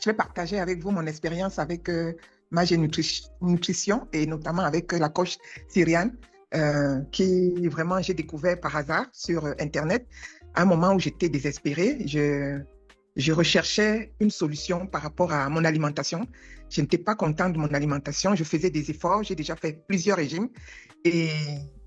Je vais partager avec vous mon expérience avec Magie Nutrition et notamment avec la coach Cyriane, qui vraiment j'ai découvert par hasard sur Internet à un moment où j'étais désespérée. Je recherchais une solution par rapport à mon alimentation. Je n'étais pas contente de mon alimentation. Je faisais des efforts. J'ai déjà fait plusieurs régimes et,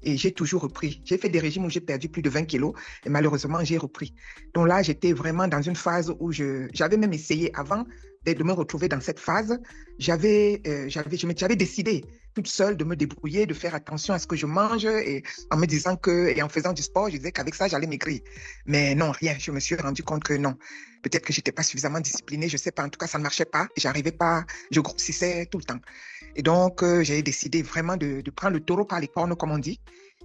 et j'ai toujours repris. J'ai fait des régimes où j'ai perdu plus de 20 kilos et malheureusement, j'ai repris. Donc là, j'étais vraiment dans une phase où j'avais même essayé avant de me retrouver dans cette phase. J'avais décidé toute seule de me débrouiller, de faire attention à ce que je mange et en me disant et en faisant du sport, je disais qu'avec ça, j'allais maigrir. Mais non, rien. Je me suis rendu compte que non. Peut-être que j'étais pas suffisamment disciplinée, je sais pas. En tout cas, ça ne marchait pas. J'arrivais pas, je grossissais tout le temps. Et donc, j'ai décidé vraiment de prendre le taureau par les cornes, comme on dit.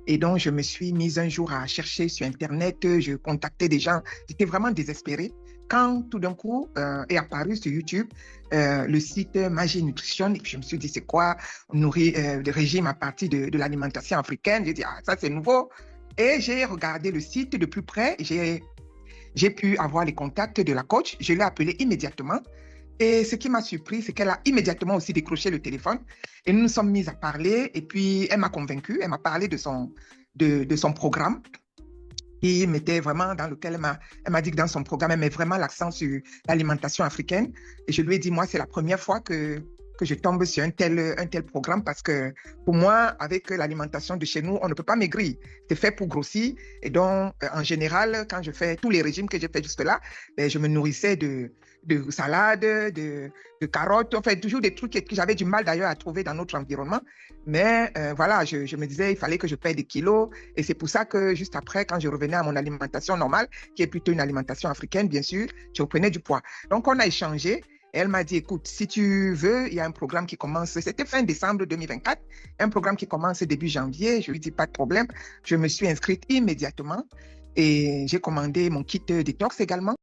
Et donc, je me suis mise un jour à chercher sur Internet, je contactais des gens. J'étais vraiment désespérée quand tout d'un coup est apparu sur YouTube le site Magie Nutrition. Et puis, je me suis dit, c'est quoi? On nourrit le régime à partir de l'alimentation africaine. J'ai dit, ah, ça, c'est nouveau. Et j'ai regardé le site de plus près. J'ai pu avoir les contacts de la coach. Je l'ai appelée immédiatement. Et ce qui m'a surpris, c'est qu'elle a immédiatement aussi décroché le téléphone. Et nous nous sommes mis à parler. Et puis, elle m'a convaincue. Elle m'a parlé de son programme qui mettait vraiment dans lequel elle m'a dit que dans son programme, elle met vraiment l'accent sur l'alimentation africaine. Et je lui ai dit, moi, c'est la première fois que je tombe sur un tel programme parce que pour moi, avec l'alimentation de chez nous, on ne peut pas maigrir. C'est fait pour grossir. Et donc, en général, quand je fais tous les régimes que j'ai fait jusque-là, ben, je me nourrissais de salade, de carottes, enfin, toujours des trucs que j'avais du mal d'ailleurs à trouver dans notre environnement. Mais voilà, je me disais, il fallait que je perde des kilos. Et c'est pour ça que juste après, quand je revenais à mon alimentation normale, qui est plutôt une alimentation africaine, bien sûr, je reprenais du poids. Donc, on a échangé. Et elle m'a dit, écoute, si tu veux, il y a un programme qui commence, c'était fin décembre 2024, un programme qui commence début janvier. Je lui dis, pas de problème. Je me suis inscrite immédiatement et j'ai commandé mon kit détox également.